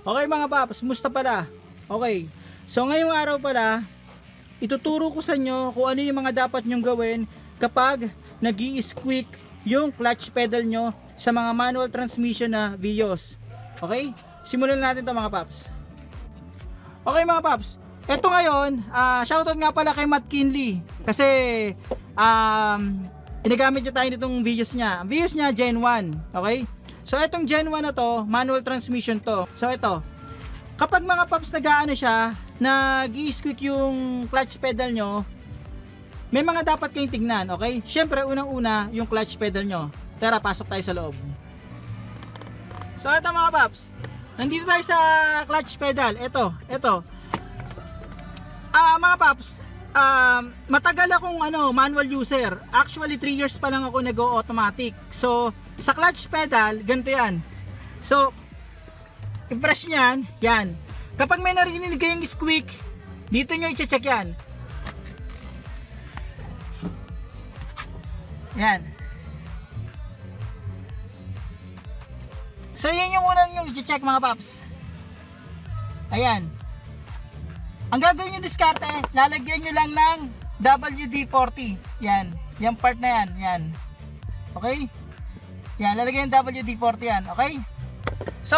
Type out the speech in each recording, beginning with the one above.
Okay mga paps, musta pala? Okay, so ngayong araw pala, ituturo ko sa inyo kung ano yung mga dapat nyong gawin kapag nag-i-squeak yung clutch pedal nyo sa mga manual transmission na Vios. Okay, simulan natin to mga paps. Okay mga paps, eto ngayon, shoutout nga pala kay Matt Kinley kasi ginagamit niya tayo nitong Vios niya. Vios niya Gen 1, okay? So itong Gen 1 na to, manual transmission to. So ito, kapag mga paps nag-aano siya, nag-i-squeak yung clutch pedal nyo, may mga dapat kayong tignan, okay? Syempre unang-una yung clutch pedal nyo. Tara, pasok tayo sa loob. So ito mga paps, nandito tayo sa clutch pedal. Ito. Mga paps, matagal akong manual user. Actually 3 years pa lang ako nag-automatic. So sa clutch pedal, ganito yan. So i-press nyan, yan. Kapag may narinig kayong squeak, dito nyo i-check yan. Yan. So yan yung unang nyo i-check mga paps. Ayan. Ang gagawin nyo diskarte, lalagyan nyo lang ng WD-40. Yan. Yung part na yan. Yan. Okay? Yan. Lalagyan yung WD-40 yan. Okay? So,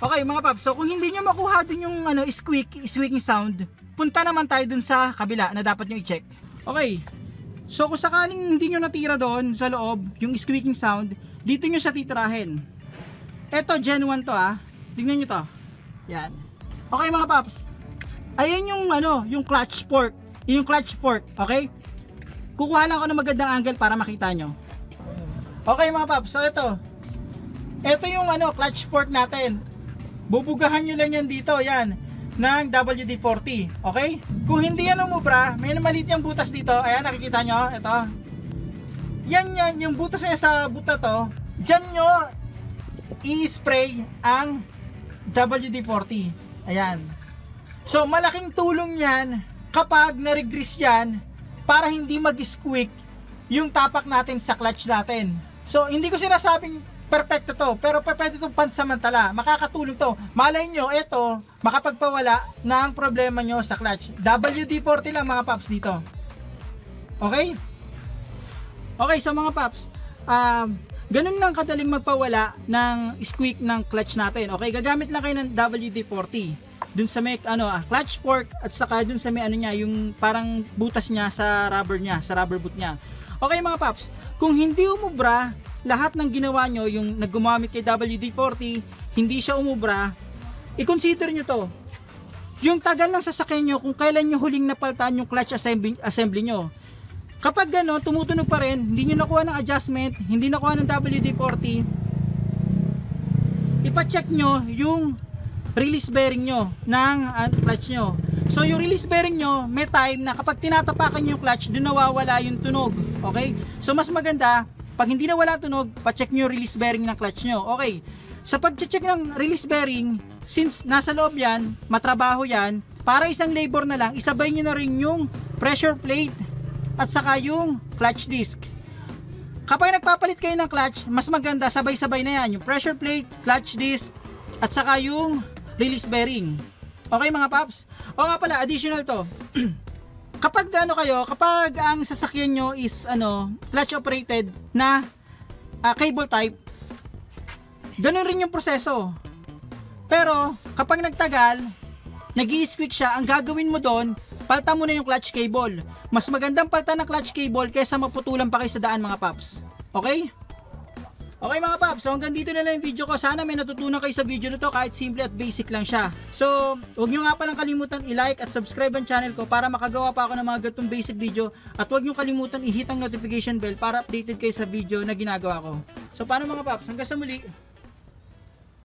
okay mga paps. So, kung hindi nyo makuha dun yung squeaking sound, punta naman tayo dun sa kabila na dapat nyo i-check. Okay. So, kung sakaling hindi nyo natira doon sa loob, yung squeaking sound, dito nyo siya titirahin. Eto, Gen 1 to Tingnan nyo to. Yan. Okay mga paps. Ayan yung clutch fork. Yung clutch fork, okay? Kukuha lang ako ng magandang angle para makita nyo. Okay mga paps, so ito yung clutch fork natin. Bubugahan nyo lang yan dito, yan, ng WD-40, okay? Kung hindi yan umubra, may maliit yung butas dito. Ayan, nakikita nyo, ito. Yan, yung butas niya sa boot na to. Diyan nyo i-spray ang WD-40. Ayan. So malaking tulong yan kapag na-regrease yan para hindi mag-squeak yung tapak natin sa clutch natin. So hindi ko sinasabing perfecto to, pero pwede itong pansamantala. Makakatulong to. Malay nyo, ito, makapagpawala ng problema nyo sa clutch. WD-40 lang mga paps dito. Okay? Okay, so mga paps, ganun lang kadaling magpawala ng squeak ng clutch natin. Okay, gagamit lang kayo ng WD-40 dun sa may clutch fork at saka dun sa may niya, yung parang butas niya sa rubber boot niya. Okay mga paps, kung hindi umubra lahat ng ginawa nyo, yung naggumamit kay WD-40, hindi siya umubra, i-consider nyo to. Yung tagal ng sasakyan nyo, kung kailan nyo huling napaltan yung clutch assembly nyo. Kapag gano'n, tumutunog pa rin, hindi nyo nakuha ng adjustment, hindi nakuha ng WD-40, ipacheck nyo yung release bearing nyo ng clutch nyo. So yung release bearing nyo, may time na kapag tinatapakan nyo yung clutch, doon nawawala yung tunog. Okay? So mas maganda, pag hindi nawala tunog, pacheck nyo yung release bearing ng clutch nyo. Okay? Sa pag-check ng release bearing, since nasa loob yan, matrabaho yan, para isang labor na lang, isabay nyo na rin yung pressure plate at saka yung clutch disc. Kapag nagpapalit kayo ng clutch, mas maganda sabay-sabay na yan, yung pressure plate, clutch disc at saka yung release bearing. Okay mga paps? O nga pala, additional to. Kapag kapag ang sasakyan nyo is clutch operated na cable type, ganun rin yung proseso. Pero kapag nagtagal, nag-i-squeak siya, ang gagawin mo doon, palta mo na yung clutch cable. Mas magandang palta ng clutch cable kaysa maputulan pa kayo sa daan mga paps. Okay? Okay mga paps, so hanggang dito na lang yung video ko. Sana may natutunan kayo sa video na to kahit simple at basic lang siya. So, huwag nyo nga palang kalimutan i-like at subscribe ang channel ko para makagawa pa ako ng mga ganitong basic video. At huwag nyo kalimutan i-hit ang notification bell para updated kayo sa video na ginagawa ko. So, paano mga paps? Hanggang sa muli.